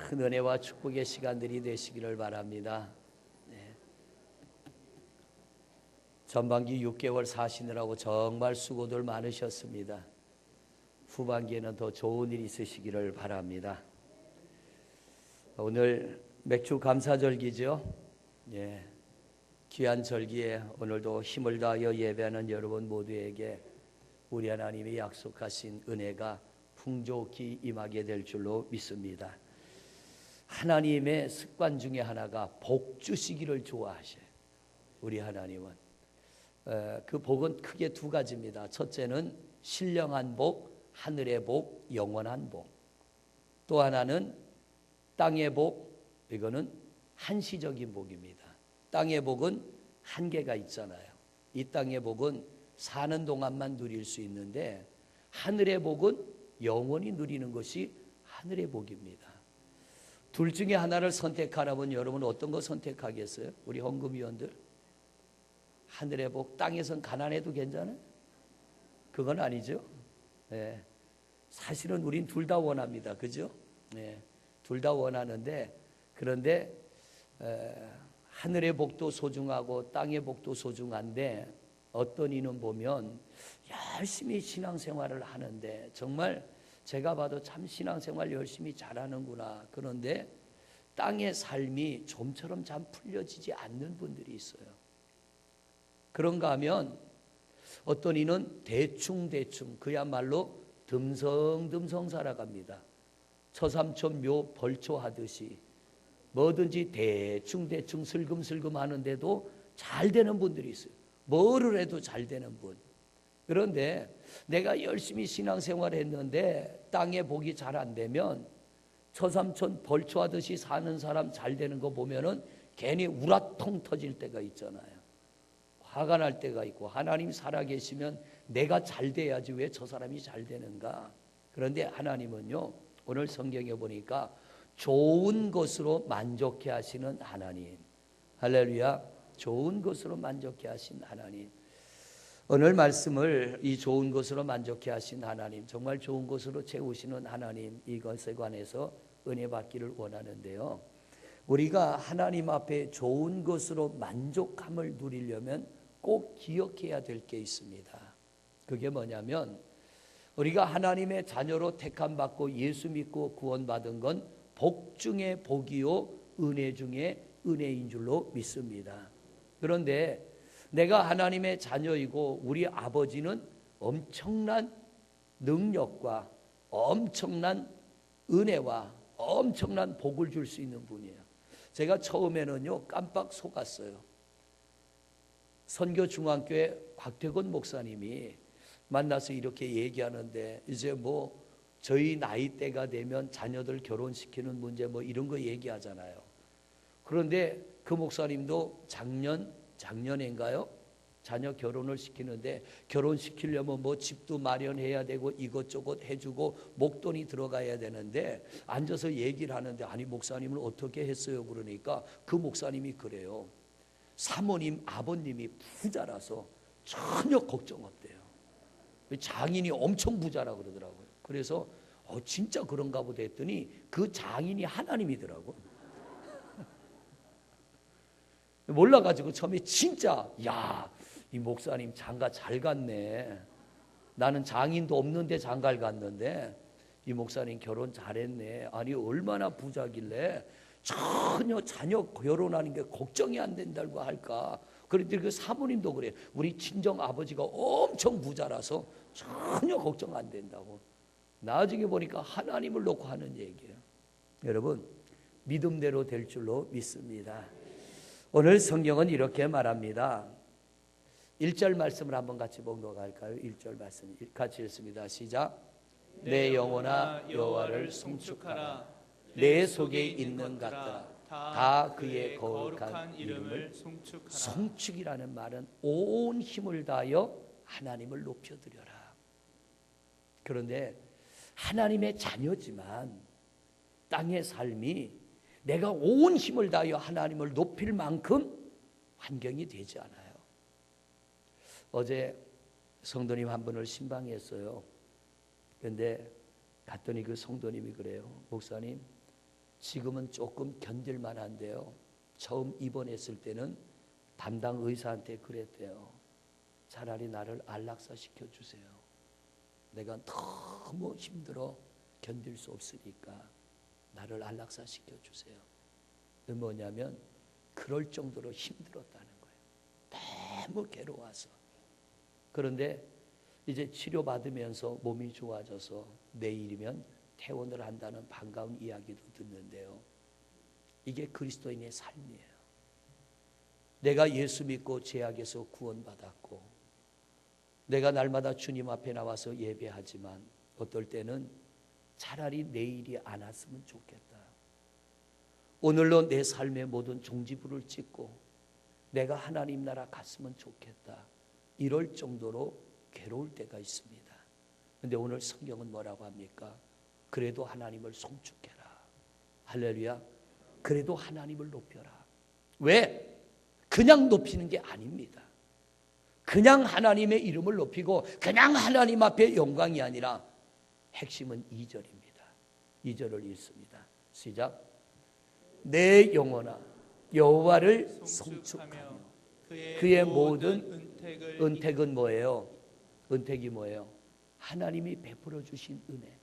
큰 은혜와 축복의 시간들이 되시기를 바랍니다. 전반기 6개월 사시느라고 정말 수고들 많으셨습니다. 후반기에는 더 좋은 일이 있으시기를 바랍니다. 오늘 맥주 감사절기죠. 귀한 절기에 오늘도 힘을 다하여 예배하는 여러분 모두에게 우리 하나님이 약속하신 은혜가 풍족히 임하게 될 줄로 믿습니다. 하나님의 습관 중에 하나가 복 주시기를 좋아하셔요. 우리 하나님은 그 복은 크게 두 가지입니다. 첫째는 신령한 복, 하늘의 복, 영원한 복. 또 하나는 땅의 복, 이거는 한시적인 복입니다. 땅의 복은 한계가 있잖아요. 이 땅의 복은 사는 동안만 누릴 수 있는데 하늘의 복은 영원히 누리는 것이 하늘의 복입니다. 둘 중에 하나를 선택하라면 여러분 어떤 거 선택하겠어요? 우리 헌금위원들 하늘의 복, 땅에선 가난해도 괜찮아요? 그건 아니죠. 사실은 우린 둘 다 원합니다. 그죠? 둘 다 원하는데 그런데 하늘의 복도 소중하고 땅의 복도 소중한데 어떤 이는 보면 열심히 신앙생활을 하는데 정말 제가 봐도 참 신앙생활 열심히 잘하는구나. 그런데 땅의 삶이 좀처럼 잘 풀려지지 않는 분들이 있어요. 그런가 하면 어떤 이는 대충 그야말로 듬성듬성 살아갑니다. 처삼촌 묘 벌초하듯이 뭐든지 대충 슬금슬금 하는데도 잘 되는 분들이 있어요. 뭐를 해도 잘 되는 분. 그런데 내가 열심히 신앙생활 했는데 땅에 복이 잘 안 되면 처삼촌 벌초하듯이 사는 사람 잘 되는 거 보면은 괜히 우라통 터질 때가 있잖아요. 화가 날 때가 있고 하나님 살아계시면 내가 잘 돼야지 왜 저 사람이 잘 되는가. 그런데 하나님은요 오늘 성경에 보니까 좋은 것으로 만족해 하시는 하나님. 할렐루야. 좋은 것으로 만족해 하신 하나님. 오늘 말씀을 이 좋은 것으로 만족해 하신 하나님, 정말 좋은 것으로 채우시는 하나님, 이것에 관해서 은혜 받기를 원하는데요. 우리가 하나님 앞에 좋은 것으로 만족함을 누리려면 꼭 기억해야 될 게 있습니다. 그게 뭐냐면 우리가 하나님의 자녀로 택함받고 예수 믿고 구원받은 건 복 중에 복이요 은혜 중에 은혜인 줄로 믿습니다. 그런데 내가 하나님의 자녀이고 우리 아버지는 엄청난 능력과 엄청난 은혜와 엄청난 복을 줄 수 있는 분이에요. 제가 처음에는요 깜빡 속았어요. 선교중앙교회 곽태곤 목사님이 만나서 이렇게 얘기하는데 이제 뭐 저희 나이대가 되면 자녀들 결혼시키는 문제 뭐 이런 거 얘기하잖아요. 그런데 그 목사님도 작년인가요? 자녀 결혼을 시키는데 결혼시키려면 뭐 집도 마련해야 되고 이것저것 해주고 목돈이 들어가야 되는데 앉아서 얘기를 하는데 아니 목사님은 어떻게 했어요? 그러니까 그 목사님이 그래요. 사모님 아버님이 부자라서 전혀 걱정 없대요. 장인이 엄청 부자라 그러더라고요. 그래서 진짜 그런가 보다 했더니 그 장인이 하나님이더라고. 몰라가지고 처음에 진짜 이 목사님 장가 잘 갔네. 나는 장인도 없는데 장가를 갔는데 이 목사님 결혼 잘했네. 아니 얼마나 부자길래 전혀 자녀 결혼하는 게 걱정이 안 된다고 할까. 그런데 그 사모님도 그래요. 우리 친정 아버지가 엄청 부자라서 전혀 걱정 안 된다고. 나중에 보니까 하나님을 놓고 하는 얘기예요. 여러분 믿음대로 될 줄로 믿습니다. 오늘 성경은 이렇게 말합니다. 1절 말씀을 한번 같이 봉독할까요? 1절 말씀 같이 읽습니다. 시작. 내 영혼아 여호와를 송축하라. 내 속에 있는 것들아 다 그의 거룩한 이름을 송축하라. 송축이라는 말은 온 힘을 다하여 하나님을 높여드려라. 그런데 하나님의 자녀지만 땅의 삶이 내가 온 힘을 다하여 하나님을 높일 만큼 환경이 되지 않아요. 어제 성도님 한 분을 신방했어요. 그런데 갔더니 그 성도님이 그래요. 목사님 지금은 조금 견딜만 한데요. 처음 입원했을 때는 담당 의사한테 그랬대요. 차라리 나를 안락사시켜 주세요. 내가 너무 힘들어 견딜 수 없으니까 나를 안락사시켜 주세요. 뭐냐면 그럴 정도로 힘들었다는 거예요. 너무 괴로워서. 그런데 이제 치료받으면서 몸이 좋아져서 내일이면 퇴원을 한다는 반가운 이야기도 듣는데요. 이게 그리스도인의 삶이에요. 내가 예수 믿고 죄악에서 구원받았고 내가 날마다 주님 앞에 나와서 예배하지만 어떨 때는 차라리 내일이 안 왔으면 좋겠다. 오늘로 내 삶의 모든 종지부를 찍고 내가 하나님 나라 갔으면 좋겠다. 이럴 정도로 괴로울 때가 있습니다. 그런데 오늘 성경은 뭐라고 합니까? 그래도 하나님을 송축해라. 할렐루야. 그래도 하나님을 높여라. 왜? 그냥 높이는 게 아닙니다. 그냥 하나님의 이름을 높이고 그냥 하나님 앞에 영광이 아니라 핵심은 2절입니다. 2절을 읽습니다. 시작. 내 영혼아 여호와를 송축하며 그의 모든 은택은 뭐예요? 은택이 뭐예요? 하나님이 베풀어 주신 은혜.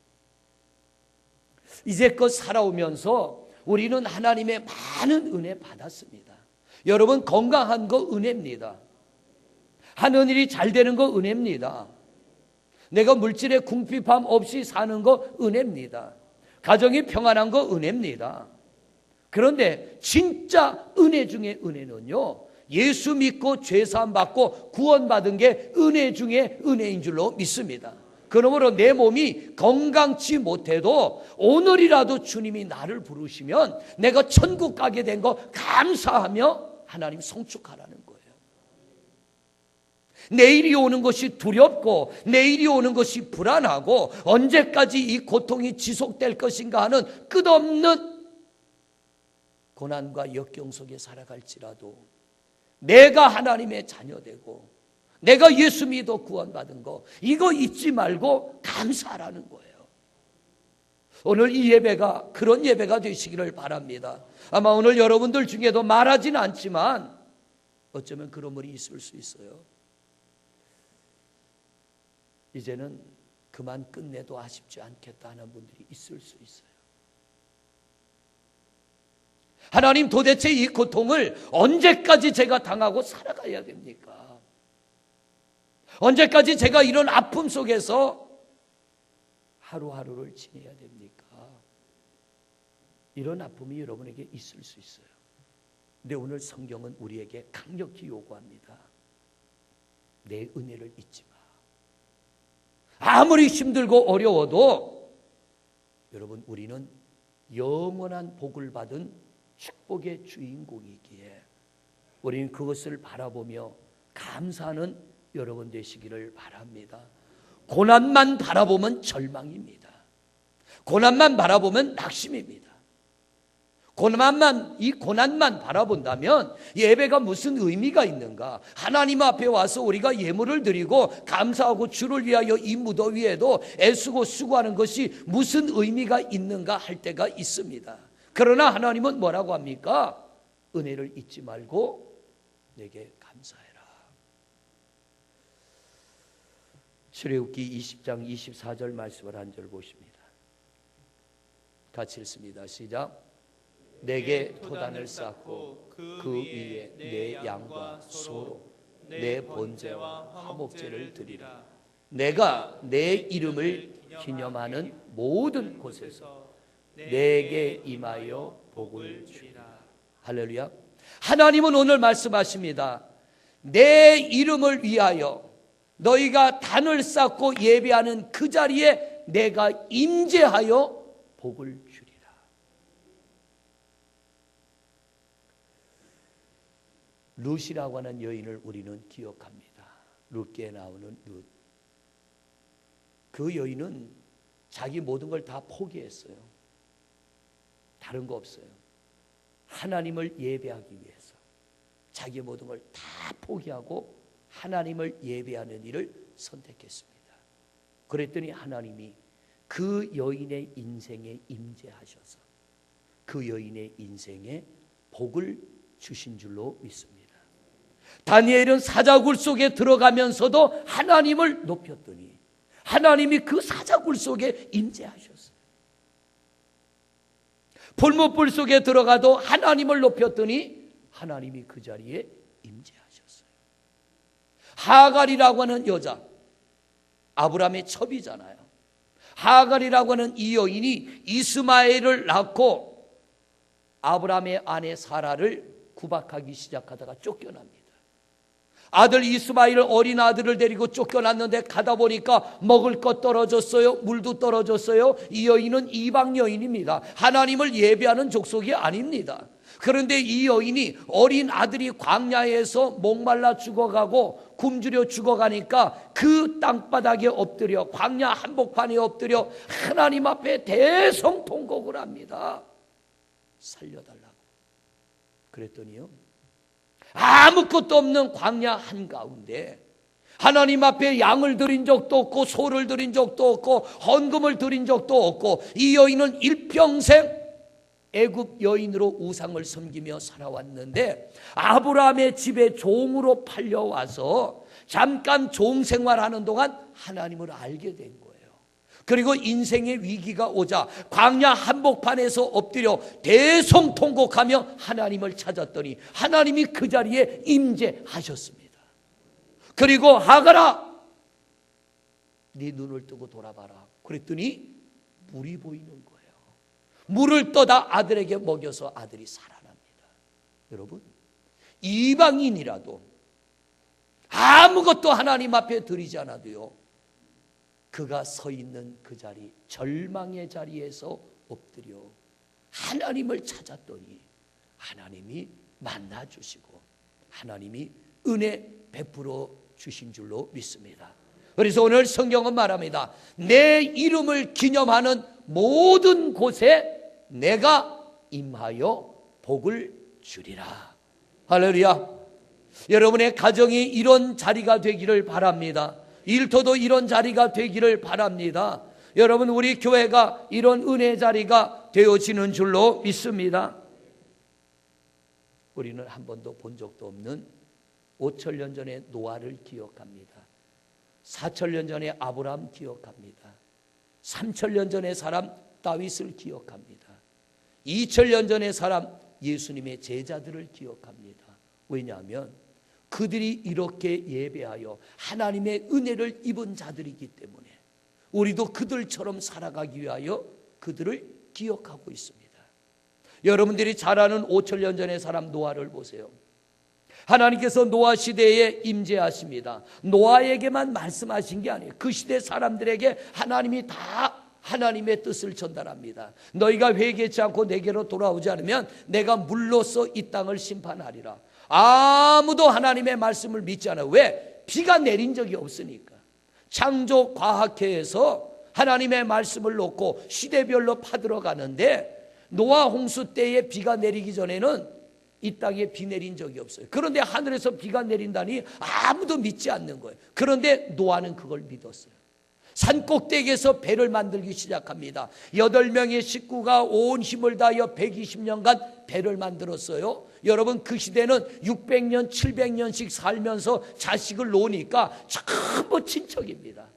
이제껏 살아오면서 우리는 하나님의 많은 은혜 받았습니다. 여러분 건강한 거 은혜입니다. 하는 일이 잘 되는 거 은혜입니다. 내가 물질의 궁핍함 없이 사는 거 은혜입니다. 가정이 평안한 거 은혜입니다. 그런데 진짜 은혜 중에 은혜는요, 예수 믿고 죄사함 받고 구원받은 게 은혜 중에 은혜인 줄로 믿습니다. 그러므로 내 몸이 건강치 못해도 오늘이라도 주님이 나를 부르시면 내가 천국 가게 된 거 감사하며 하나님 송축하라는 거예요. 내일이 오는 것이 두렵고 내일이 오는 것이 불안하고 언제까지 이 고통이 지속될 것인가 하는 끝없는 고난과 역경 속에 살아갈지라도 내가 하나님의 자녀되고 내가 예수 믿어 구원받은 거 이거 잊지 말고 감사하라는 거예요. 오늘 이 예배가 그런 예배가 되시기를 바랍니다. 아마 오늘 여러분들 중에도 말하지는 않지만 어쩌면 그런 분이 있을 수 있어요. 이제는 그만 끝내도 아쉽지 않겠다 하는 분들이 있을 수 있어요. 하나님 도대체 이 고통을 언제까지 제가 당하고 살아가야 됩니까? 언제까지 제가 이런 아픔 속에서 하루하루를 지내야 됩니까? 이런 아픔이 여러분에게 있을 수 있어요. 근데 오늘 성경은 우리에게 강력히 요구합니다. 내 은혜를 잊지 마. 아무리 힘들고 어려워도 여러분 우리는 영원한 복을 받은 축복의 주인공이기에 우리는 그것을 바라보며 감사하는 여러분 되시기를 바랍니다. 고난만 바라보면 절망입니다. 고난만 바라보면 낙심입니다. 이 고난만 바라본다면 예배가 무슨 의미가 있는가? 하나님 앞에 와서 우리가 예물을 드리고 감사하고 주를 위하여 이 무더위에도 애쓰고 수고하는 것이 무슨 의미가 있는가 할 때가 있습니다. 그러나 하나님은 뭐라고 합니까? 은혜를 잊지 말고 내게 감사해라. 출애굽기 20장 24절 말씀을 한 절 보십니다. 같이 읽습니다. 시작. 내게 토단을 쌓고 그 위에 내 양과 소로 내 번제와 화목제를 드리라. 내가 내 이름을 기념하는 모든 곳에서 내게 임하여 복을 주리라. 할렐루야. 하나님은 오늘 말씀하십니다. 내 이름을 위하여 너희가 단을 쌓고 예배하는 그 자리에 내가 임재하여 복을 주리라. 룻이라고 하는 여인을 우리는 기억합니다. 룻기에 나오는 룻. 그 여인은 자기 모든 걸 다 포기했어요. 다른 거 없어요. 하나님을 예배하기 위해서 자기 모든 걸 다 포기하고 하나님을 예배하는 일을 선택했습니다. 그랬더니 하나님이 그 여인의 인생에 임재하셔서 그 여인의 인생에 복을 주신 줄로 믿습니다. 다니엘은 사자굴 속에 들어가면서도 하나님을 높였더니 하나님이 그 사자굴 속에 임재하셨어요. 불못불 속에 들어가도 하나님을 높였더니 하나님이 그 자리에 임재하셨어요. 하갈이라고 하는 여자, 아브라함의 첩이잖아요. 하갈이라고 하는 이 여인이 이스마엘을 낳고 아브라함의 아내 사라를 구박하기 시작하다가 쫓겨납니다. 아들 이스마엘 어린 아들을 데리고 쫓겨났는데 가다 보니까 먹을 것 떨어졌어요. 물도 떨어졌어요. 이 여인은 이방 여인입니다. 하나님을 예배하는 족속이 아닙니다. 그런데 이 여인이 어린 아들이 광야에서 목말라 죽어가고 굶주려 죽어가니까 그 땅바닥에 엎드려 광야 한복판에 엎드려 하나님 앞에 대성통곡을 합니다. 살려달라고. 그랬더니요, 아무것도 없는 광야 한가운데 하나님 앞에 양을 드린 적도 없고 소를 드린 적도 없고 헌금을 드린 적도 없고 이 여인은 일평생 애굽 여인으로 우상을 섬기며 살아왔는데 아브라함의 집에 종으로 팔려와서 잠깐 종 생활하는 동안 하나님을 알게 된 거예요. 그리고 인생의 위기가 오자 광야 한복판에서 엎드려 대성통곡하며 하나님을 찾았더니 하나님이 그 자리에 임재하셨습니다. 그리고 하갈아, 네 눈을 뜨고 돌아봐라. 그랬더니 물이 보이는 거예요. 물을 떠다 아들에게 먹여서 아들이 살아납니다. 여러분, 이방인이라도 아무것도 하나님 앞에 드리지 않아도요, 그가 서 있는 그 자리, 절망의 자리에서 엎드려 하나님을 찾았더니 하나님이 만나주시고 하나님이 은혜 베풀어 주신 줄로 믿습니다. 그래서 오늘 성경은 말합니다. 내 이름을 기념하는 모든 곳에 내가 임하여 복을 주리라. 할렐루야. 여러분의 가정이 이런 자리가 되기를 바랍니다. 일터도 이런 자리가 되기를 바랍니다. 여러분, 우리 교회가 이런 은혜 자리가 되어지는 줄로 믿습니다. 우리는 한 번도 본 적도 없는 5,000년 전의 노아를 기억합니다. 4,000년 전의 아브라함 기억합니다. 3,000년 전의 사람 다윗을 기억합니다. 2,000년 전의 사람 예수님의 제자들을 기억합니다. 왜냐하면 그들이 이렇게 예배하여 하나님의 은혜를 입은 자들이기 때문에 우리도 그들처럼 살아가기 위하여 그들을 기억하고 있습니다. 여러분들이 잘 아는 5,000년 전의 사람 노아를 보세요. 하나님께서 노아 시대에 임재하십니다. 노아에게만 말씀하신 게 아니에요. 그 시대 사람들에게 하나님이 다 하나님의 뜻을 전달합니다. 너희가 회개치 않고 내게로 돌아오지 않으면 내가 물로써 이 땅을 심판하리라. 아무도 하나님의 말씀을 믿지 않아요. 왜? 비가 내린 적이 없으니까. 창조과학회에서 하나님의 말씀을 놓고 시대별로 파들어 가는데 노아 홍수 때에 비가 내리기 전에는 이 땅에 비 내린 적이 없어요. 그런데 하늘에서 비가 내린다니 아무도 믿지 않는 거예요. 그런데 노아는 그걸 믿었어요. 산꼭대기에서 배를 만들기 시작합니다. 8명의 식구가 온 힘을 다하여 120년간 배를 만들었어요. 여러분, 그 시대는 600년, 700년씩 살면서 자식을 놓으니까 전부 친척입니다.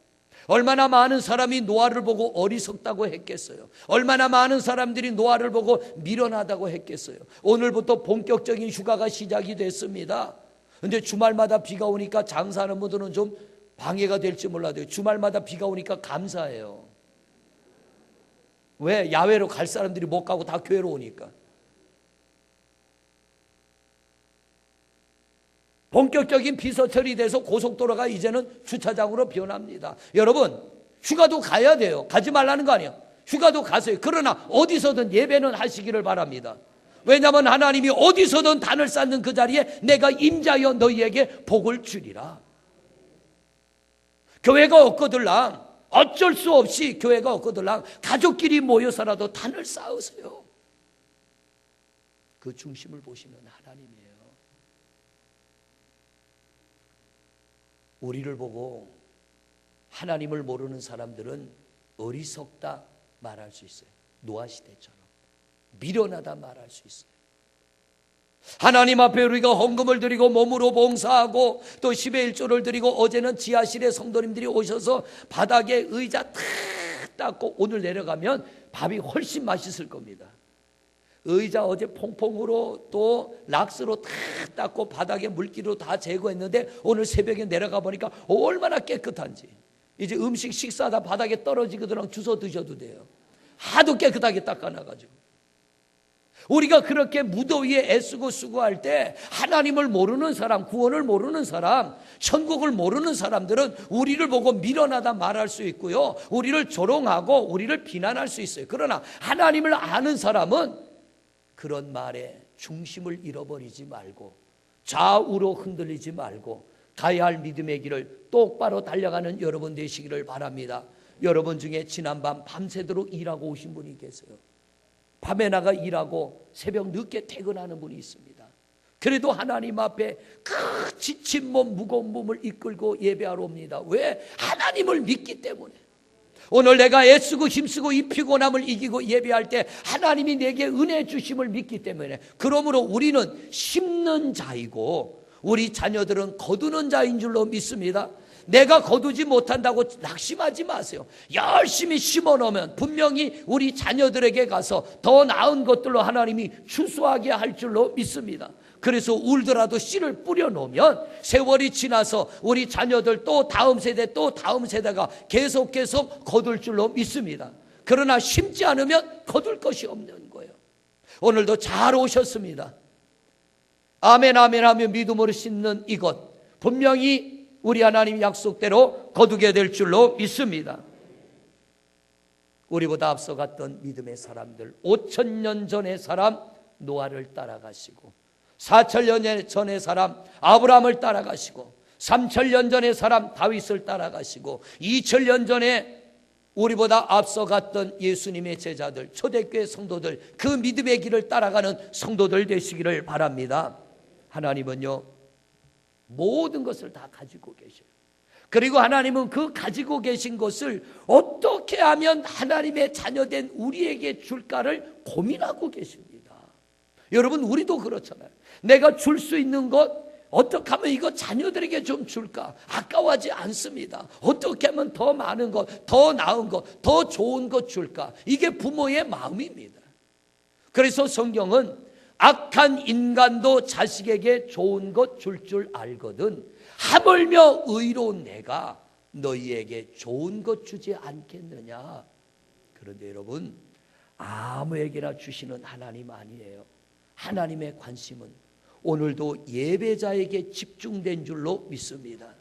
얼마나 많은 사람이 노아를 보고 어리석다고 했겠어요. 얼마나 많은 사람들이 노아를 보고 미련하다고 했겠어요. 오늘부터 본격적인 휴가가 시작이 됐습니다. 그런데 주말마다 비가 오니까 장사하는 분들은 좀 방해가 될지 몰라도 주말마다 비가 오니까 감사해요. 왜? 야외로 갈 사람들이 못 가고 다 교회로 오니까. 본격적인 비서철이 돼서 고속도로가 이제는 주차장으로 변합니다. 여러분, 휴가도 가야 돼요. 가지 말라는 거 아니에요. 휴가도 가세요. 그러나 어디서든 예배는 하시기를 바랍니다. 왜냐하면 하나님이 어디서든 단을 쌓는 그 자리에 내가 임자여 너희에게 복을 주리라. 교회가 없거들랑 어쩔 수 없이 교회가 없거들랑 가족끼리 모여서라도 단을 쌓으세요. 그 중심을 보시는 하나님이에요. 우리를 보고 하나님을 모르는 사람들은 어리석다 말할 수 있어요. 노아 시대처럼. 미련하다 말할 수 있어요. 하나님 앞에 우리가 헌금을 드리고 몸으로 봉사하고 또 10의 1조를 드리고, 어제는 지하실에 성도님들이 오셔서 바닥에 의자 탁 닦고, 오늘 내려가면 밥이 훨씬 맛있을 겁니다. 의자 어제 퐁퐁으로 또 락스로 탁 닦고 바닥에 물기로 다 제거했는데, 오늘 새벽에 내려가 보니까 얼마나 깨끗한지. 이제 음식 식사하다 바닥에 떨어지거든 주워 드셔도 돼요. 하도 깨끗하게 닦아놔가지고. 우리가 그렇게 무더위에 애쓰고 수고할 때 하나님을 모르는 사람, 구원을 모르는 사람, 천국을 모르는 사람들은 우리를 보고 미련하다 말할 수 있고요, 우리를 조롱하고 우리를 비난할 수 있어요. 그러나 하나님을 아는 사람은 그런 말에 중심을 잃어버리지 말고, 좌우로 흔들리지 말고 가야 할 믿음의 길을 똑바로 달려가는 여러분 되시기를 바랍니다. 여러분 중에 지난밤 밤새도록 일하고 오신 분이 계세요. 밤에 나가 일하고 새벽 늦게 퇴근하는 분이 있습니다. 그래도 하나님 앞에 그 지친 몸, 무거운 몸을 이끌고 예배하러 옵니다. 왜? 하나님을 믿기 때문에. 오늘 내가 애쓰고 힘쓰고 이 피곤함을 이기고 예배할 때 하나님이 내게 은혜 주심을 믿기 때문에. 그러므로 우리는 심는 자이고 우리 자녀들은 거두는 자인 줄로 믿습니다. 내가 거두지 못한다고 낙심하지 마세요. 열심히 심어놓으면 분명히 우리 자녀들에게 가서 더 나은 것들로 하나님이 추수하게 할 줄로 믿습니다. 그래서 울더라도 씨를 뿌려놓으면 세월이 지나서 우리 자녀들 또 다음 세대 또 다음 세대가 계속 거둘 줄로 믿습니다. 그러나 심지 않으면 거둘 것이 없는 거예요. 오늘도 잘 오셨습니다. 아멘 아멘 하며 믿음으로 씻는 이것, 분명히 우리 하나님 약속대로 거두게 될 줄로 믿습니다. 우리보다 앞서갔던 믿음의 사람들, 5,000년 전의 사람 노아를 따라가시고, 4,000년 전의 사람 아브라함을 따라가시고, 3,000년 전의 사람 다윗을 따라가시고, 2,000년 전에 우리보다 앞서갔던 예수님의 제자들, 초대교회 성도들, 그 믿음의 길을 따라가는 성도들 되시기를 바랍니다. 하나님은요 모든 것을 다 가지고 계셔요. 그리고 하나님은 그 가지고 계신 것을 어떻게 하면 하나님의 자녀된 우리에게 줄까를 고민하고 계십니다. 여러분, 우리도 그렇잖아요. 내가 줄 수 있는 것, 어떻게 하면 이거 자녀들에게 좀 줄까? 아까워하지 않습니다. 어떻게 하면 더 많은 것, 더 나은 것, 더 좋은 것 줄까? 이게 부모의 마음입니다. 그래서 성경은 악한 인간도 자식에게 좋은 것 줄 줄 알거든 하물며 의로운 내가 너희에게 좋은 것 주지 않겠느냐. 그런데 여러분, 아무에게나 주시는 하나님 아니에요. 하나님의 관심은 오늘도 예배자에게 집중된 줄로 믿습니다.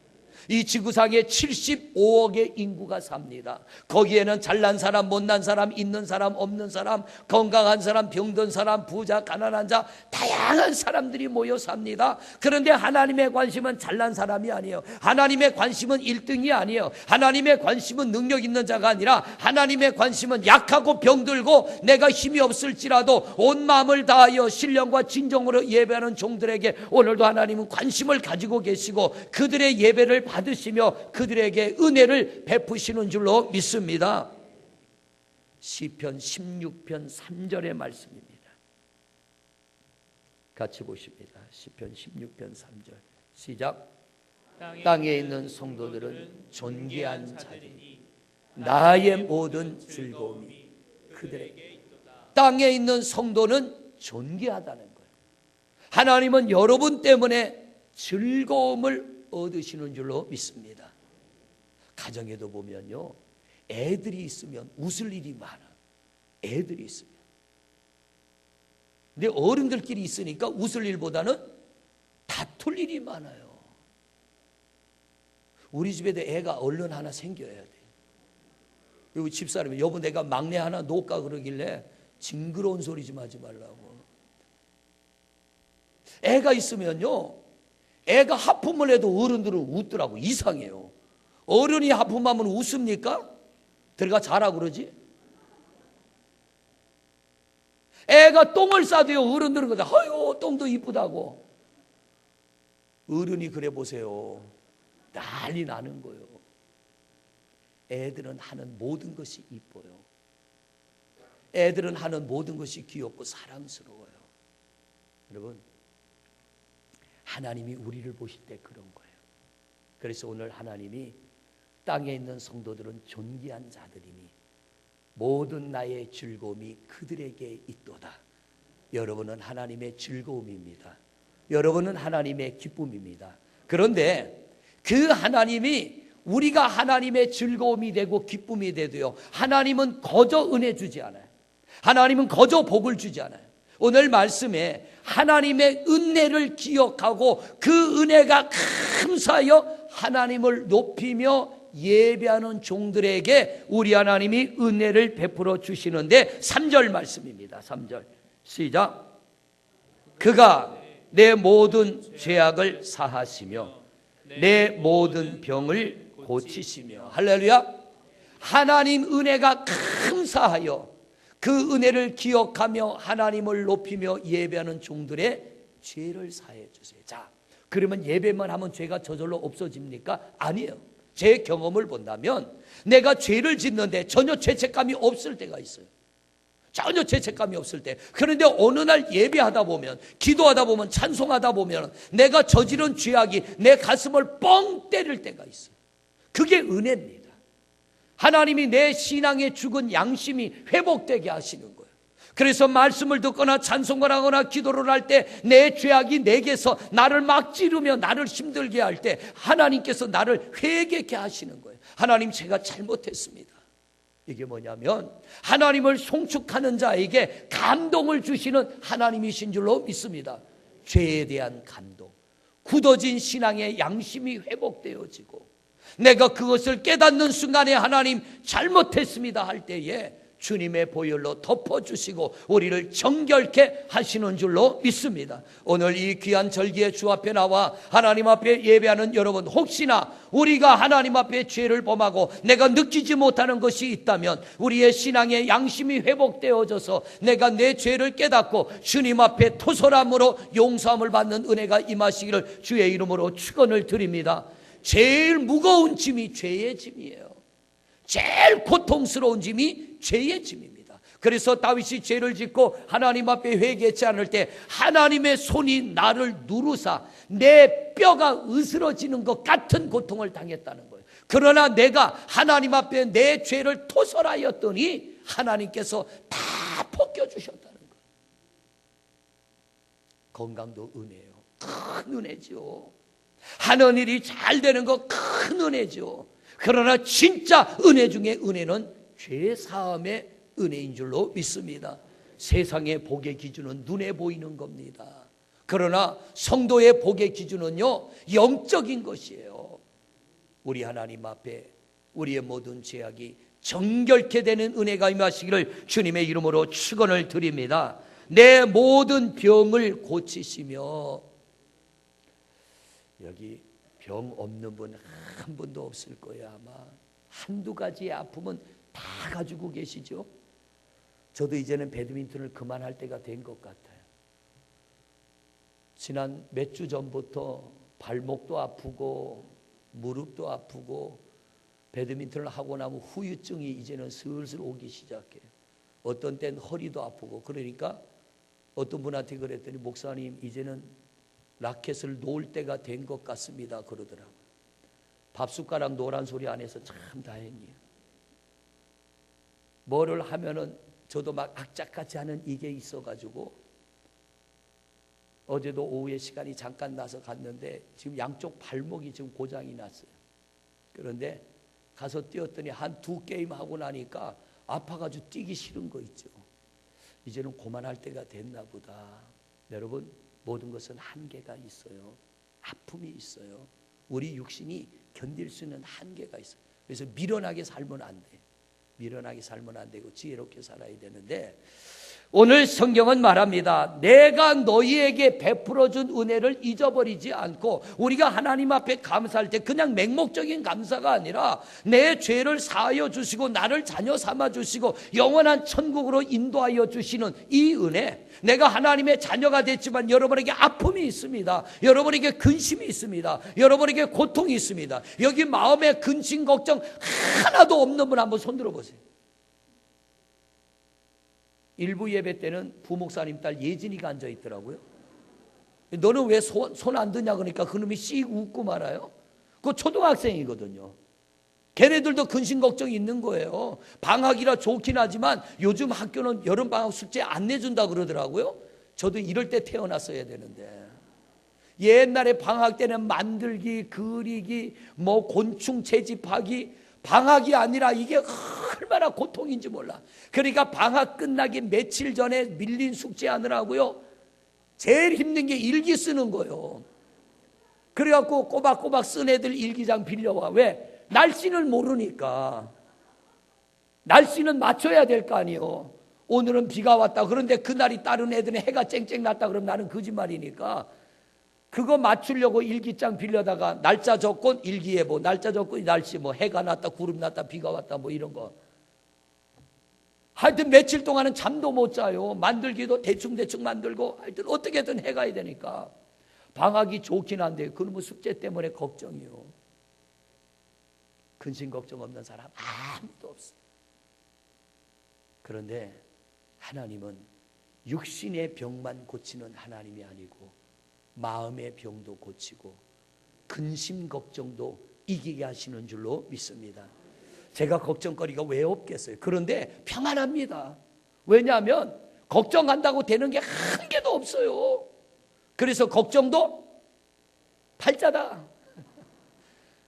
이 지구상에 75억의 인구가 삽니다. 거기에는 잘난 사람, 못난 사람, 있는 사람, 없는 사람, 건강한 사람, 병든 사람, 부자, 가난한 자, 다양한 사람들이 모여 삽니다. 그런데 하나님의 관심은 잘난 사람이 아니에요. 하나님의 관심은 1등이 아니에요. 하나님의 관심은 능력 있는 자가 아니라 하나님의 관심은 약하고 병들고 내가 힘이 없을지라도 온 마음을 다하여 신령과 진정으로 예배하는 종들에게 오늘도 하나님은 관심을 가지고 계시고 그들의 예배를 받으시며 그들에게 은혜를 베푸시는 줄로 믿습니다. 시편 16편 3절의 말씀입니다. 같이 보십니다. 시편 16편 3절 시작. 땅에 있는 성도들은 존귀한 자리니 나의 모든 즐거움이 그들에게 있도다. 땅에 있는 성도는 존귀하다는 거예요. 하나님은 여러분 때문에 즐거움을 얻으시는 줄로 믿습니다. 가정에도 보면요, 애들이 있으면 웃을 일이 많아. 애들이 있으면. 근데 어른들끼리 있으니까 웃을 일보다는 다툴 일이 많아요. 우리 집에도 애가 얼른 하나 생겨야 돼. 그리고 집사람이 여보 내가 막내 하나 놓을까 그러길래 징그러운 소리 좀 하지 말라고. 애가 있으면요, 애가 하품을 해도 어른들은 웃더라고. 이상해요. 어른이 하품하면 웃습니까? 들어가 자라 그러지? 애가 똥을 싸도요 어른들은 그러다 아유 똥도 이쁘다고. 어른이 그래 보세요. 난리 나는 거예요. 애들은 하는 모든 것이 이뻐요. 애들은 하는 모든 것이 귀엽고 사랑스러워요. 여러분, 하나님이 우리를 보실 때 그런 거예요. 그래서 오늘 하나님이 땅에 있는 성도들은 존귀한 자들이니 모든 나의 즐거움이 그들에게 있도다. 여러분은 하나님의 즐거움입니다. 여러분은 하나님의 기쁨입니다. 그런데 그 하나님이 우리가 하나님의 즐거움이 되고 기쁨이 되도요, 하나님은 거저 은혜 주지 않아요. 하나님은 거저 복을 주지 않아요. 오늘 말씀에 하나님의 은혜를 기억하고 그 은혜가 감사하여 하나님을 높이며 예배하는 종들에게 우리 하나님이 은혜를 베풀어 주시는데 3절 말씀입니다. 3절 시작. 그가 내 모든 죄악을 사하시며 내 모든 병을 고치시며. 할렐루야. 하나님 은혜가 감사하여 그 은혜를 기억하며 하나님을 높이며 예배하는 종들의 죄를 사해 주세요. 자, 그러면 예배만 하면 죄가 저절로 없어집니까? 아니에요. 제 경험을 본다면 내가 죄를 짓는데 전혀 죄책감이 없을 때가 있어요. 전혀 죄책감이 없을 때. 그런데 어느 날 예배하다 보면, 기도하다 보면, 찬송하다 보면 내가 저지른 죄악이 내 가슴을 뻥 때릴 때가 있어요. 그게 은혜입니다. 하나님이 내 신앙에 죽은 양심이 회복되게 하시는 거예요. 그래서 말씀을 듣거나 찬송을 하거나 기도를 할 때 내 죄악이 내게서 나를 막 찌르며 나를 힘들게 할 때 하나님께서 나를 회개케 하시는 거예요. 하나님, 제가 잘못했습니다. 이게 뭐냐면 하나님을 송축하는 자에게 감동을 주시는 하나님이신 줄로 믿습니다. 죄에 대한 감동, 굳어진 신앙의 양심이 회복되어지고 내가 그것을 깨닫는 순간에 하나님 잘못했습니다 할 때에 주님의 보혈로 덮어주시고 우리를 정결케 하시는 줄로 믿습니다. 오늘 이 귀한 절기에 주 앞에 나와 하나님 앞에 예배하는 여러분, 혹시나 우리가 하나님 앞에 죄를 범하고 내가 느끼지 못하는 것이 있다면 우리의 신앙의 양심이 회복되어져서 내가 내 죄를 깨닫고 주님 앞에 토설함으로 용서함을 받는 은혜가 임하시기를 주의 이름으로 축원을 드립니다. 제일 무거운 짐이 죄의 짐이에요. 제일 고통스러운 짐이 죄의 짐입니다. 그래서 다윗이 죄를 짓고 하나님 앞에 회개하지 않을 때 하나님의 손이 나를 누르사 내 뼈가 으스러지는 것 같은 고통을 당했다는 거예요. 그러나 내가 하나님 앞에 내 죄를 토설하였더니 하나님께서 다 벗겨주셨다는 거예요. 건강도 은혜예요. 큰 은혜죠. 하는 일이 잘 되는 거 큰 은혜죠. 그러나 진짜 은혜 중에 은혜는 죄 사함의 은혜인 줄로 믿습니다. 세상의 복의 기준은 눈에 보이는 겁니다. 그러나 성도의 복의 기준은요, 영적인 것이에요. 우리 하나님 앞에 우리의 모든 죄악이 정결케 되는 은혜가 임하시기를 주님의 이름으로 축원을 드립니다. 내 모든 병을 고치시며. 여기 병 없는 분 한 분도 없을 거예요. 아마 한두 가지의 아픔은 다 가지고 계시죠. 저도 이제는 배드민턴을 그만할 때가 된 것 같아요. 지난 몇 주 전부터 발목도 아프고 무릎도 아프고 배드민턴을 하고 나면 후유증이 이제는 슬슬 오기 시작해요. 어떤 때는 허리도 아프고. 그러니까 어떤 분한테 그랬더니 목사님, 이제는 라켓을 놓을 때가 된 것 같습니다 그러더라고요. 밥숟가락 놓으란 소리 안 해서 참 다행이에요. 뭐를 하면은 저도 막 악착같이 하는 이게 있어가지고 어제도 오후에 시간이 잠깐 나서 갔는데 지금 양쪽 발목이 지금 고장이 났어요. 그런데 가서 뛰었더니 한 2게임 하고 나니까 아파가지고 뛰기 싫은 거 있죠. 이제는 그만할 때가 됐나 보다. 여러분, 모든 것은 한계가 있어요. 아픔이 있어요. 우리 육신이 견딜 수 있는 한계가 있어요. 그래서 미련하게 살면 안 돼. 미련하게 살면 안 되고 지혜롭게 살아야 되는데, 오늘 성경은 말합니다. 내가 너희에게 베풀어준 은혜를 잊어버리지 않고, 우리가 하나님 앞에 감사할 때 그냥 맹목적인 감사가 아니라 내 죄를 사하여 주시고 나를 자녀 삼아 주시고 영원한 천국으로 인도하여 주시는 이 은혜, 내가 하나님의 자녀가 됐지만 여러분에게 아픔이 있습니다. 여러분에게 근심이 있습니다. 여러분에게 고통이 있습니다. 여기 마음에 근심 걱정 하나도 없는 분 한번 손 들어보세요. 일부 예배 때는 부목사님 딸 예진이가 앉아 있더라고요. 너는 왜 손 안 드냐 그러니까 그놈이 씩 웃고 말아요. 그거 초등학생이거든요. 걔네들도 근심 걱정이 있는 거예요. 방학이라 좋긴 하지만 요즘 학교는 여름방학 숙제 안 내준다 그러더라고요. 저도 이럴 때 태어났어야 되는데. 옛날에 방학 때는 만들기, 그리기, 뭐 곤충 채집하기, 방학이 아니라 이게 얼마나 고통인지 몰라. 그러니까 방학 끝나기 며칠 전에 밀린 숙제 하느라고요, 제일 힘든 게 일기 쓰는 거예요. 그래갖고 꼬박꼬박 쓴 애들 일기장 빌려와. 왜? 날씨를 모르니까. 날씨는 맞춰야 될 거 아니에요. 오늘은 비가 왔다. 그런데 그날이 다른 애들은 해가 쨍쨍 났다. 그럼 나는 거짓말이니까. 그거 맞추려고 일기장 빌려다가 날짜 적고 일기예보, 날짜 적고 날씨, 뭐 해가 났다, 구름 났다, 비가 왔다, 뭐 이런 거. 하여튼 며칠 동안은 잠도 못 자요. 만들기도 대충대충 만들고 하여튼 어떻게든 해가야 되니까. 방학이 좋긴 한데 그놈의 숙제 때문에 걱정이요. 근심 걱정 없는 사람 아무도 없어요. 그런데 하나님은 육신의 병만 고치는 하나님이 아니고 마음의 병도 고치고 근심 걱정도 이기게 하시는 줄로 믿습니다. 제가 걱정거리가 왜 없겠어요? 그런데 평안합니다. 왜냐하면 걱정한다고 되는 게 한 개도 없어요. 그래서 걱정도 팔자다.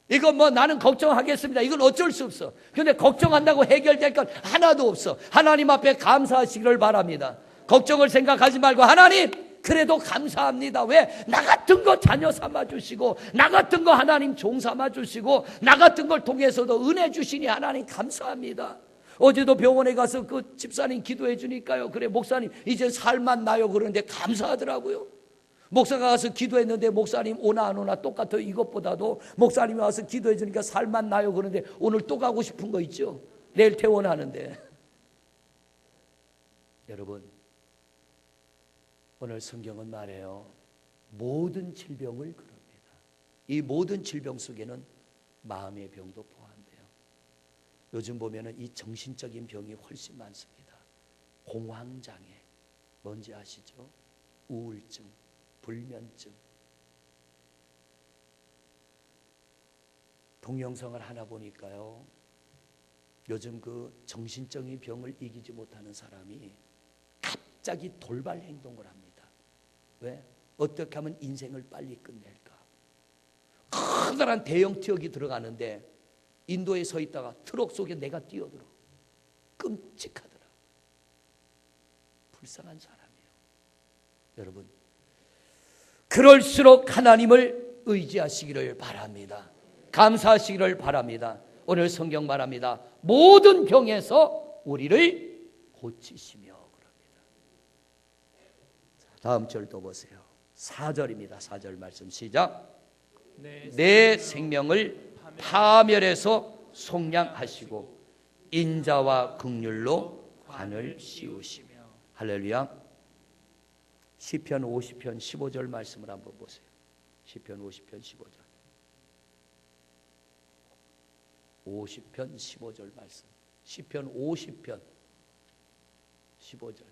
이건 뭐 나는 걱정하겠습니다. 이건 어쩔 수 없어. 그런데 걱정한다고 해결될 건 하나도 없어. 하나님 앞에 감사하시기를 바랍니다. 걱정을 생각하지 말고 하나님 그래도 감사합니다. 왜? 나 같은 거 자녀 삼아주시고 나 같은 거 하나님 종 삼아주시고 나 같은 걸 통해서도 은혜 주시니 하나님 감사합니다. 어제도 병원에 가서 그 집사님 기도해 주니까요, 그래 목사님 이제 살만 나요 그러는데 감사하더라고요. 목사가 가서 기도했는데 목사님 오나 안 오나 똑같아요. 이것보다도 목사님이 와서 기도해 주니까 살만 나요 그러는데 오늘 또 가고 싶은 거 있죠. 내일 퇴원하는데. 여러분, 오늘 성경은 말해요, 모든 질병을 그럽니다. 이 모든 질병 속에는 마음의 병도 포함돼요. 요즘 보면은 이 정신적인 병이 훨씬 많습니다. 공황장애, 뭔지 아시죠? 우울증, 불면증. 동영상을 하나 보니까요, 요즘 그 정신적인 병을 이기지 못하는 사람이 갑자기 돌발 행동을 합니다. 왜? 어떻게 하면 인생을 빨리 끝낼까? 커다란 대형 트럭이 들어가는데 인도에 서 있다가 트럭 속에 내가 뛰어들어. 끔찍하더라. 불쌍한 사람이에요. 여러분, 그럴수록 하나님을 의지하시기를 바랍니다. 감사하시기를 바랍니다. 오늘 성경 말합니다. 모든 병에서 우리를 고치시며 그럽니다. 다음 절도 보세요. 4절입니다. 4절 말씀 시작. 내 생명을 파멸해서 속량하시고 인자와 긍휼로 관을 씌우시며. 할렐루야. 시편 50편 15절 말씀을 한번 보세요. 시편 50편 15절. 50편 15절 말씀. 시편 50편 15절.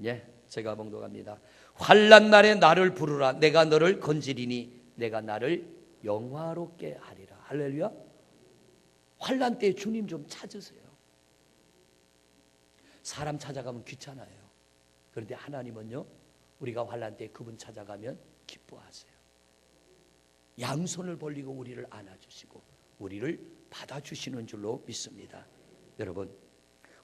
예, 제가 봉독합니다. 환난 날에 나를 부르라. 내가 너를 건지리니 내가 나를 영화롭게 하리라. 할렐루야. 환난 때 주님 좀 찾으세요. 사람 찾아가면 귀찮아요. 그런데 하나님은요, 우리가 환난 때 그분 찾아가면 기뻐하세요. 양손을 벌리고 우리를 안아주시고 우리를 받아주시는 줄로 믿습니다. 여러분,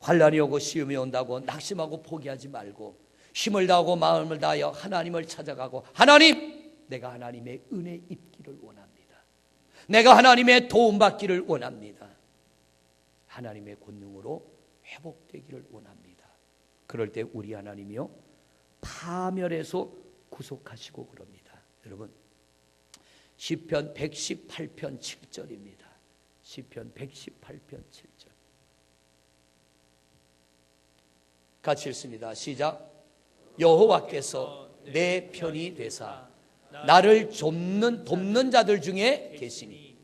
환난이 오고 시험이 온다고 낙심하고 포기하지 말고 힘을 다하고 마음을 다하여 하나님을 찾아가고, 하나님, 내가 하나님의 은혜 입기를 원합니다. 내가 하나님의 도움 받기를 원합니다. 하나님의 권능으로 회복되기를 원합니다. 그럴 때 우리 하나님이요, 파멸해서 구속하시고 그럽니다. 여러분, 시편 118편 7절입니다. 시편 118편 7절. 같이 읽습니다. 시작. 여호와께서 내 편이 되사 나를 돕는 자들 중에 계시니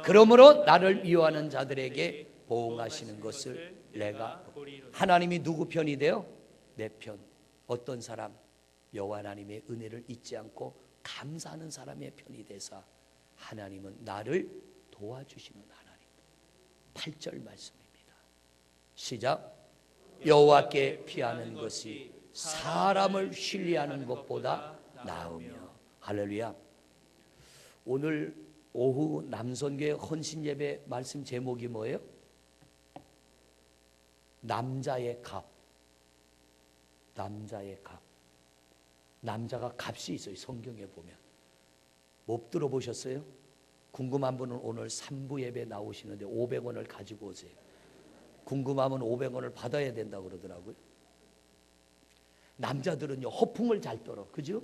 그러므로 나를 미워하는 자들에게 보응하시는 것을 내가 하나님이 누구 편이 돼요? 내 편. 어떤 사람? 여호와 하나님의 은혜를 잊지 않고 감사하는 사람의 편이 되사 하나님은 나를 도와주시는 하나님. 8절 말씀입니다. 시작. 여호와께 피하는 것이 사람을 신뢰하는 것보다 나으며. 할렐루야. 오늘 오후 남선교회 헌신예배 말씀 제목이 뭐예요? 남자의 값. 남자의 값. 남자가 값이 있어요. 성경에 보면. 못 들어보셨어요? 궁금한 분은 오늘 3부 예배 나오시는데 500원을 가지고 오세요. 궁금하면 500원을 받아야 된다고 그러더라고요. 남자들은요 허풍을 잘 떨어. 그죠?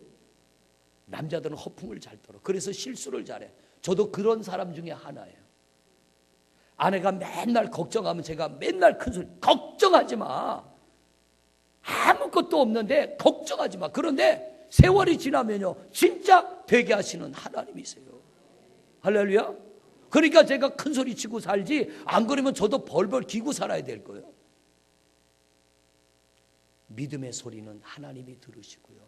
남자들은 허풍을 잘 떨어. 그래서 실수를 잘해. 저도 그런 사람 중에 하나예요. 아내가 맨날 걱정하면 제가 맨날 큰 소리, 걱정하지 마. 아무것도 없는데 걱정하지 마. 그런데 세월이 지나면요 진짜 되게 하시는 하나님이세요. 할렐루야. 그러니까 제가 큰 소리 치고 살지, 안 그러면 저도 벌벌 기고 살아야 될 거예요. 믿음의 소리는 하나님이 들으시고요,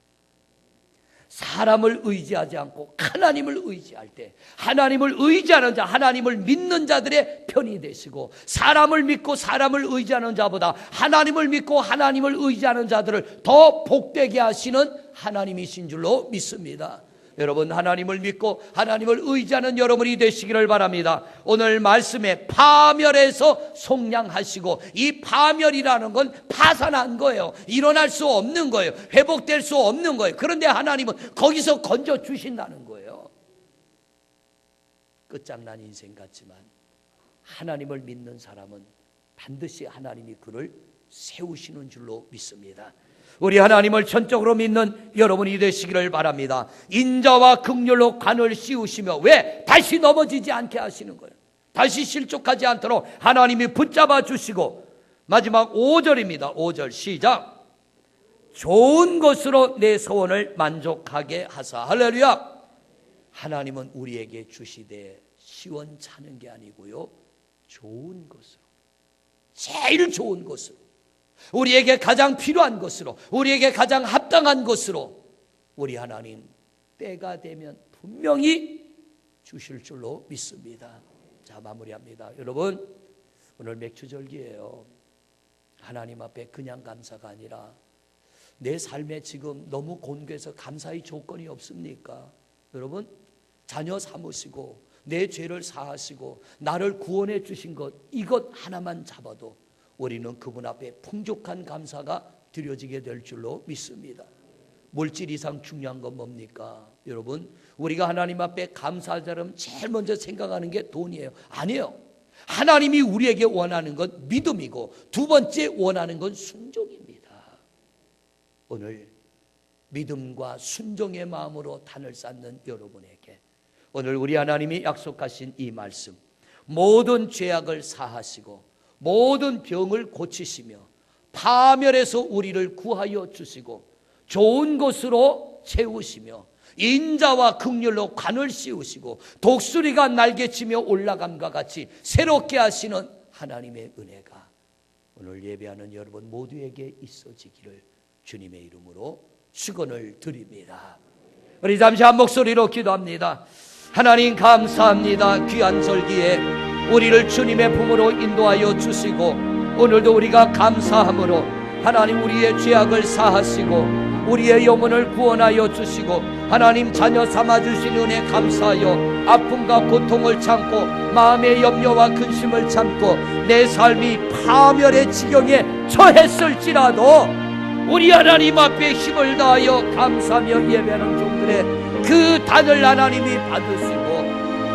사람을 의지하지 않고 하나님을 의지할 때 하나님을 의지하는 자, 하나님을 믿는 자들의 편이 되시고, 사람을 믿고 사람을 의지하는 자보다 하나님을 믿고 하나님을 의지하는 자들을 더 복되게 하시는 하나님이신 줄로 믿습니다. 여러분, 하나님을 믿고 하나님을 의지하는 여러분이 되시기를 바랍니다. 오늘 말씀에 파멸에서 속량하시고, 이 파멸이라는 건 파산한 거예요. 일어날 수 없는 거예요. 회복될 수 없는 거예요. 그런데 하나님은 거기서 건져 주신다는 거예요. 끝장난 인생 같지만 하나님을 믿는 사람은 반드시 하나님이 그를 세우시는 줄로 믿습니다. 우리 하나님을 전적으로 믿는 여러분이 되시기를 바랍니다. 인자와 긍휼로 관을 씌우시며, 왜? 다시 넘어지지 않게 하시는 거예요. 다시 실족하지 않도록 하나님이 붙잡아 주시고, 마지막 5절입니다. 5절 시작. 좋은 것으로 내 소원을 만족하게 하사. 할렐루야. 하나님은 우리에게 주시되 시원찮은 게 아니고요, 좋은 것으로, 제일 좋은 것으로, 우리에게 가장 필요한 것으로, 우리에게 가장 합당한 것으로 우리 하나님 때가 되면 분명히 주실 줄로 믿습니다. 자, 마무리합니다. 여러분, 오늘 맥주절기예요. 하나님 앞에 그냥 감사가 아니라 내 삶에 지금 너무 곤괴해서 감사의 조건이 없습니까? 여러분, 자녀 삼으시고 내 죄를 사하시고 나를 구원해 주신 것, 이것 하나만 잡아도 우리는 그분 앞에 풍족한 감사가 드려지게 될 줄로 믿습니다. 물질 이상 중요한 건 뭡니까? 여러분, 우리가 하나님 앞에 감사하자면 제일 먼저 생각하는 게 돈이에요. 아니에요. 하나님이 우리에게 원하는 건 믿음이고, 두 번째 원하는 건 순종입니다. 오늘 믿음과 순종의 마음으로 단을 쌓는 여러분에게 오늘 우리 하나님이 약속하신 이 말씀, 모든 죄악을 사하시고 모든 병을 고치시며 파멸에서 우리를 구하여 주시고 좋은 것으로 채우시며 인자와 긍휼로 관을 씌우시고 독수리가 날개치며 올라감과 같이 새롭게 하시는 하나님의 은혜가 오늘 예배하는 여러분 모두에게 있어지기를 주님의 이름으로 축원을 드립니다. 우리 잠시 한 목소리로 기도합니다. 하나님 감사합니다. 귀한 절기에 우리를 주님의 품으로 인도하여 주시고, 오늘도 우리가 감사함으로 하나님 우리의 죄악을 사하시고 우리의 영혼을 구원하여 주시고, 하나님 자녀 삼아주신 은혜 감사하여 아픔과 고통을 참고 마음의 염려와 근심을 참고 내 삶이 파멸의 지경에 처했을지라도 우리 하나님 앞에 힘을 다하여 감사하며 예배하는 종들의 그 단을 하나님이 받으시고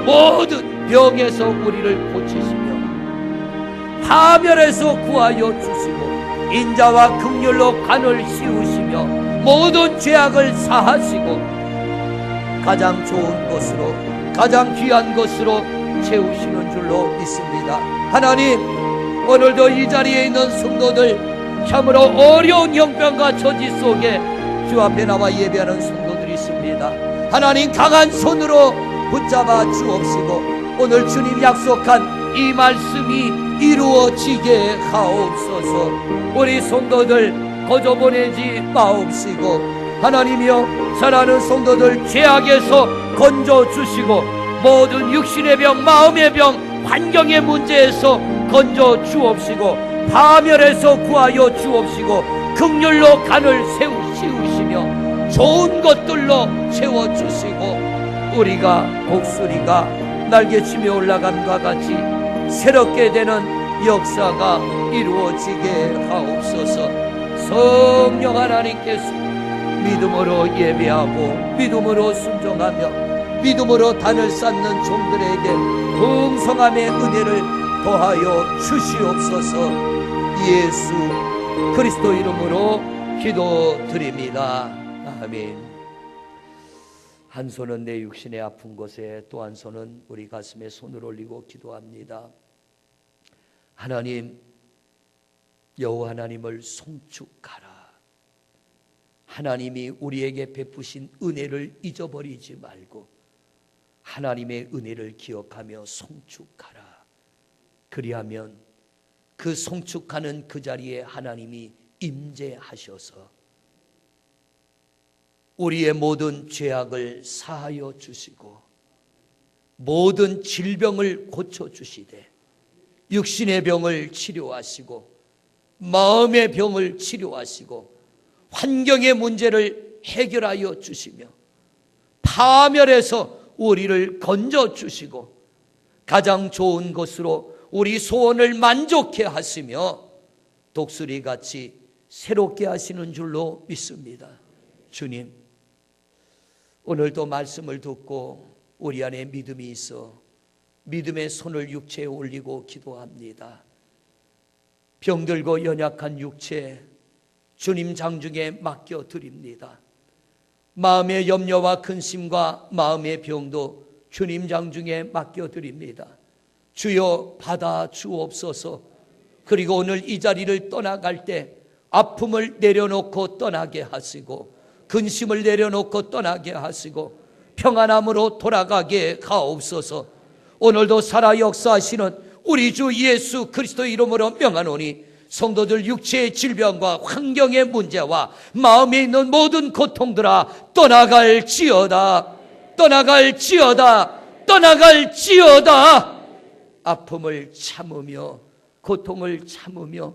모든 병에서 우리를 고치시며 파멸에서 구하여 주시고 인자와 긍휼로 관을 씌우시며 모든 죄악을 사하시고 가장 좋은 것으로, 가장 귀한 것으로 채우시는 줄로 믿습니다. 하나님, 오늘도 이 자리에 있는 성도들, 참으로 어려운 형편과 처지 속에 주 앞에 나와 예배하는 성도들이 있습니다. 하나님, 강한 손으로 붙잡아 주옵시고 오늘 주님 약속한 이 말씀이 이루어지게 하옵소서. 우리 성도들 거저 보내지 마옵시고 하나님이여 사랑하는 성도들 죄악에서 건져주시고 모든 육신의 병, 마음의 병, 환경의 문제에서 건져주옵시고 파멸에서 구하여 주옵시고 긍휼로 간을 씌우시며 좋은 것들로 채워주시고 우리가 독수리가 날개치며 올라감과 같이 새롭게 되는 역사가 이루어지게 하옵소서. 성령 하나님께서 믿음으로 예배하고 믿음으로 순종하며 믿음으로 단을 쌓는 종들에게 풍성함의 은혜를 더하여 주시옵소서. 예수 그리스도 이름으로 기도드립니다. 아멘. 한 손은 내 육신의 아픈 곳에 또 한 손은 우리 가슴에 손을 올리고 기도합니다. 하나님, 여호와 하나님을 송축하라. 하나님이 우리에게 베푸신 은혜를 잊어버리지 말고 하나님의 은혜를 기억하며 송축하라. 그리하면 그 송축하는 그 자리에 하나님이 임재하셔서 우리의 모든 죄악을 사하여 주시고 모든 질병을 고쳐주시되 육신의 병을 치료하시고 마음의 병을 치료하시고 환경의 문제를 해결하여 주시며 파멸에서 우리를 건져주시고 가장 좋은 것으로 우리 소원을 만족해 하시며 독수리같이 새롭게 하시는 줄로 믿습니다. 주님, 오늘도 말씀을 듣고 우리 안에 믿음이 있어 믿음의 손을 육체에 올리고 기도합니다. 병들고 연약한 육체 주님 장중에 맡겨드립니다. 마음의 염려와 근심과 마음의 병도 주님 장중에 맡겨드립니다. 주여 받아 주옵소서. 그리고 오늘 이 자리를 떠나갈 때 아픔을 내려놓고 떠나게 하시고 근심을 내려놓고 떠나게 하시고 평안함으로 돌아가게 하옵소서. 오늘도 살아 역사하시는 우리 주 예수 그리스도 이름으로 명하노니 성도들 육체의 질병과 환경의 문제와 마음에 있는 모든 고통들아 떠나갈지어다. 떠나갈지어다. 떠나갈지어다. 아픔을 참으며 고통을 참으며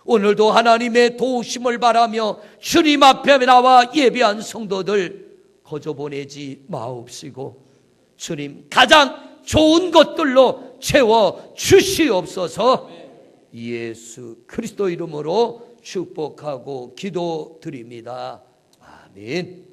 오늘도 하나님의 도우심을 바라며 주님 앞에 나와 예배한 성도들 거저 보내지 마옵시고 주님 가장 좋은 것들로 채워 주시옵소서. 예수 그리스도 이름으로 축복하고 기도드립니다. 아멘.